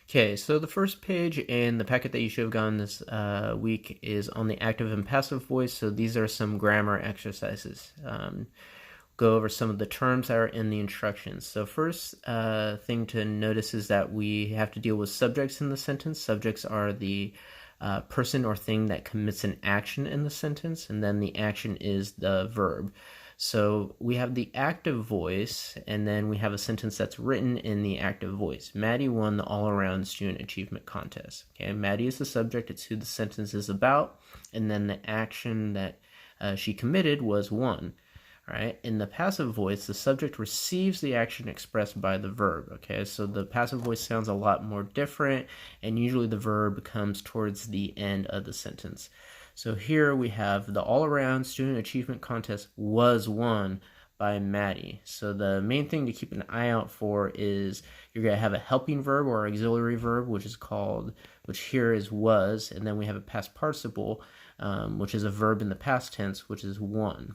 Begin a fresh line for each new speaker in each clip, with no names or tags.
Okay, so the first page in the packet that you should have gotten this week is on the active and passive voice. So these are some grammar exercises. Go over some of the terms that are in the instructions. So first thing to notice is that we have to deal with subjects in the sentence. Subjects are the person or thing that commits an action in the sentence, and then the action is the verb. So we have the active voice, and then we have a sentence that's written in the active voice. Maddie won the all-around student achievement contest. Okay, Maddie is the subject, it's who the sentence is about, and then the action that she committed was won. All right, in the passive voice, the subject receives the action expressed by the verb. Okay, so the passive voice sounds a lot more different, and usually the verb comes towards the end of the sentence. So here we have the all-around student achievement contest was won by Maddie. So the main thing to keep an eye out for is you're going to have a helping verb or auxiliary verb, which here is was, and then we have a past participle, which is a verb in the past tense, which is won.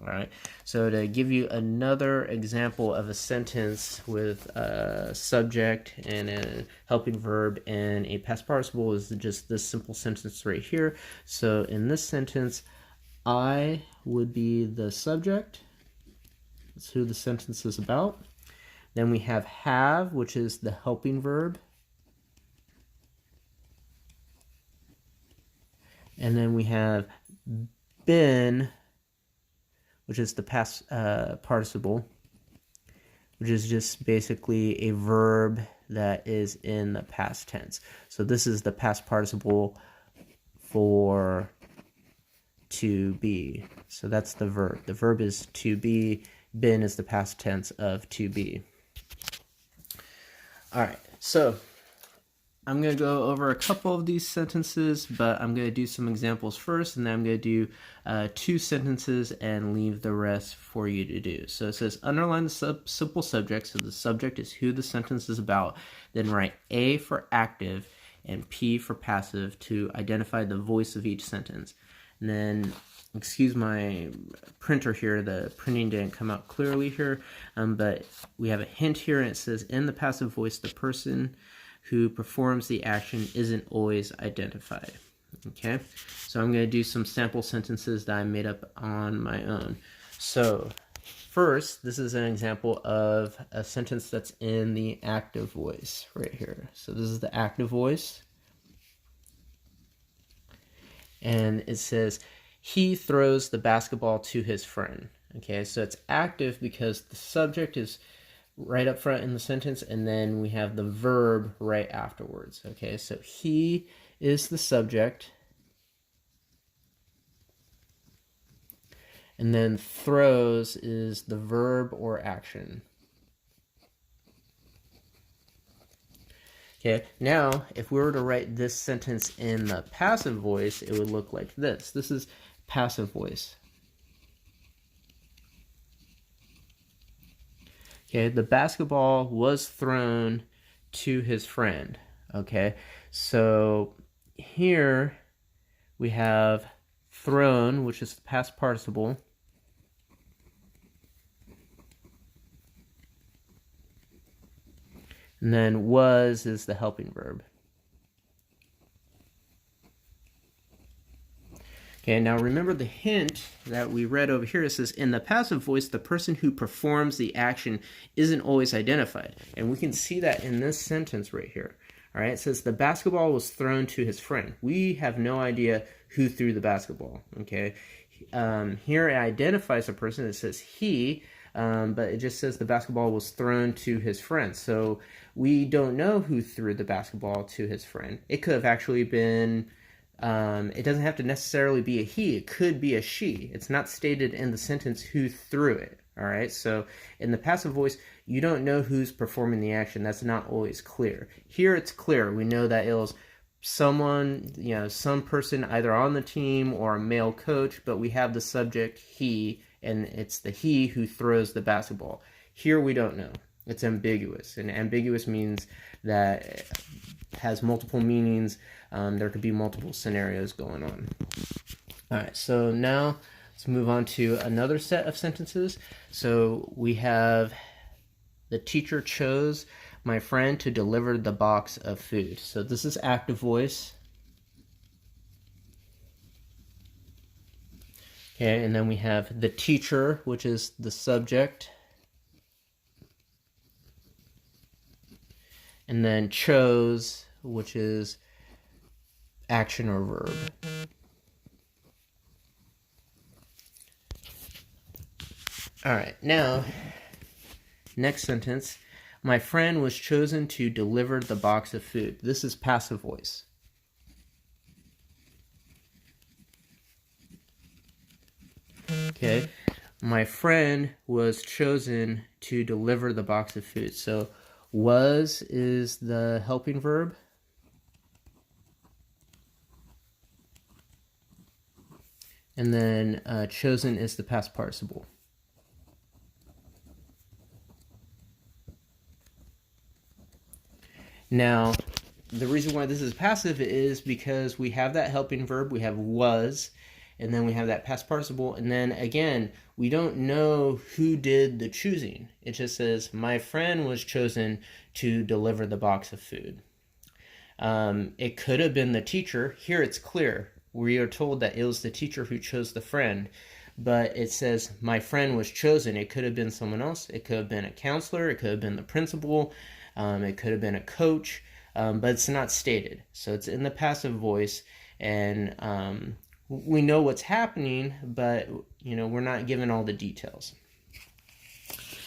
All right, so to give you another example of a sentence with a subject and a helping verb and a past participle is just this simple sentence right here. So in this sentence, I would be the subject. That's who the sentence is about. Then we have, which is the helping verb. And then we have been, which is the past participle, which is just basically a verb that is in the past tense. So this is the past participle for to be. So that's the verb. The verb is to be. Been is the past tense of to be. All right, so I'm going to go over a couple of these sentences, but I'm going to do some examples first, and then I'm going to do 2 sentences and leave the rest for you to do. So it says, underline the simple subject, so the subject is who the sentence is about, then write A for active and P for passive to identify the voice of each sentence. And then, excuse my printer here, the printing didn't come out clearly here, but we have a hint here, and it says, in the passive voice, the person who performs the action isn't always identified. Okay, so I'm going to do some sample sentences that I made up on my own. So first, this is an example of a sentence that's in the active voice right here. So this is the active voice. And it says, he throws the basketball to his friend. Okay, so it's active because the subject is right up front in the sentence, and then we have the verb right afterwards. Okay, so he is the subject, and then throws is the verb or action. Okay, now if we were to write this sentence in the passive voice, it would look like this. This is passive voice. Okay, the basketball was thrown to his friend. Okay, so here we have thrown, which is the past participle. And then was is the helping verb. Okay, now remember the hint that we read over here. It says, in the passive voice, the person who performs the action isn't always identified. And we can see that in this sentence right here. All right, it says, the basketball was thrown to his friend. We have no idea who threw the basketball, okay? Here it identifies a person. It says he, but it just says the basketball was thrown to his friend. So we don't know who threw the basketball to his friend. It could have actually been... it doesn't have to necessarily be a he. It could be a she. It's not stated in the sentence who threw it. All right, so in the passive voice, you don't know who's performing the action. That's not always clear. Here it's clear. We know that it was someone, some person either on the team or a male coach, but we have the subject he, and it's the he who throws the basketball. Here we don't know. It's ambiguous, and ambiguous means that it has multiple meanings. There could be multiple scenarios going on. All right, so now let's move on to another set of sentences. So we have the teacher chose my friend to deliver the box of food. So this is active voice. Okay, and then we have the teacher, which is the subject. And then chose, which is action or verb. All right, now, next sentence. My friend was chosen to deliver the box of food. This is passive voice. Okay, my friend was chosen to deliver the box of food. So was is the helping verb. And then chosen is the past participle. Now, the reason why this is passive is because we have that helping verb, we have was, and then we have that past participle, and then again, we don't know who did the choosing. It just says, my friend was chosen to deliver the box of food. It could have been the teacher. Here it's clear. We are told that it was the teacher who chose the friend, but it says, my friend was chosen. It could have been someone else. It could have been a counselor. It could have been the principal. It could have been a coach, but it's not stated. So it's in the passive voice, and we know what's happening, but we're not given all the details.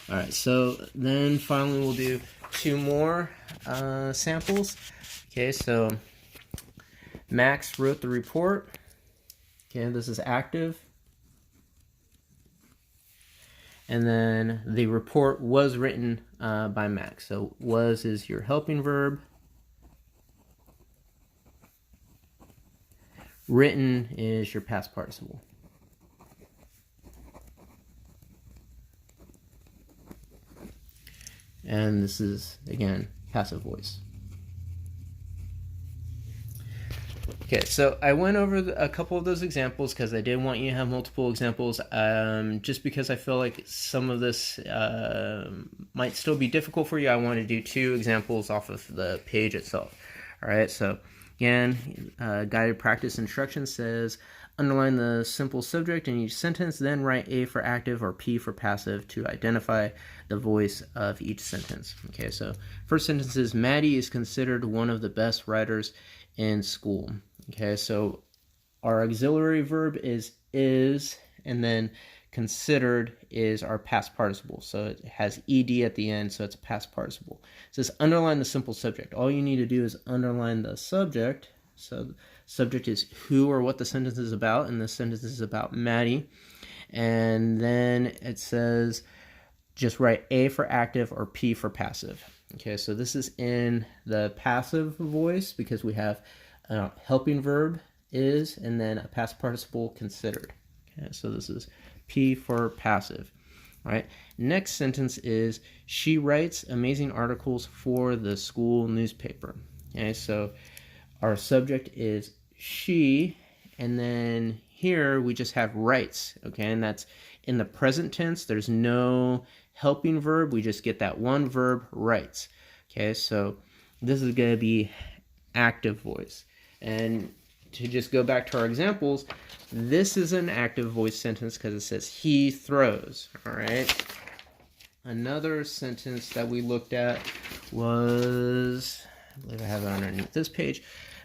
All right, so then finally we'll do two more samples. Okay, so Max wrote the report. Okay, this is active. And then the report was written by Max. So was is your helping verb. Written is your past participle. And this is, again, passive voice. Okay, so I went over a couple of those examples because I did want you to have multiple examples, just because I feel like some of this might still be difficult for you. I want to do two examples off of the page itself. All right, so again, guided practice instruction says, underline the simple subject in each sentence, then write A for active or P for passive to identify the voice of each sentence. Okay, so first sentence is, Maddie is considered one of the best writers in school. Okay, so our auxiliary verb is, and then considered is our past participle. So it has ed at the end, so it's a past participle. It says underline the simple subject. All you need to do is underline the subject. So the subject is who or what the sentence is about, and the sentence is about Maddie. And then it says just write A for active or P for passive. Okay, so this is in the passive voice because we have a helping verb is, and then a past participle considered. Okay, so this is P for passive. All right, next sentence is, she writes amazing articles for the school newspaper. Okay, so our subject is she, and then here we just have writes. Okay, and that's in the present tense. There's no helping verb. We just get that one verb, writes. Okay, so this is going to be active voice. And to just go back to our examples, this is an active voice sentence because it says he throws. All right. Another sentence that we looked at was, I believe I have it underneath this page,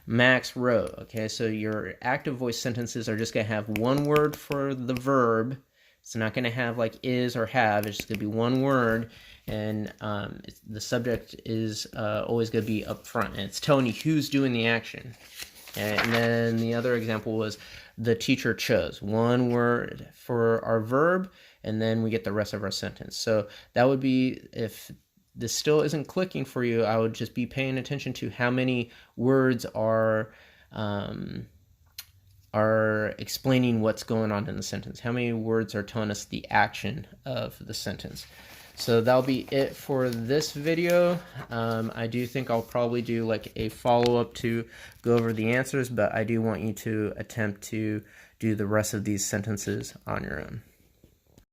Max wrote. Okay, so your active voice sentences are just going to have one word for the verb. It's not going to have like is or have. It's just going to be one word, and the subject is always going to be up front, and it's telling you who's doing the action. And then the other example was the teacher chose. One word for our verb, and then we get the rest of our sentence. So that would be, if this still isn't clicking for you, I would just be paying attention to how many words are explaining what's going on in the sentence. How many words are telling us the action of the sentence. So that'll be it for this video. I do think I'll probably do like a follow-up to go over the answers, but I do want you to attempt to do the rest of these sentences on your own.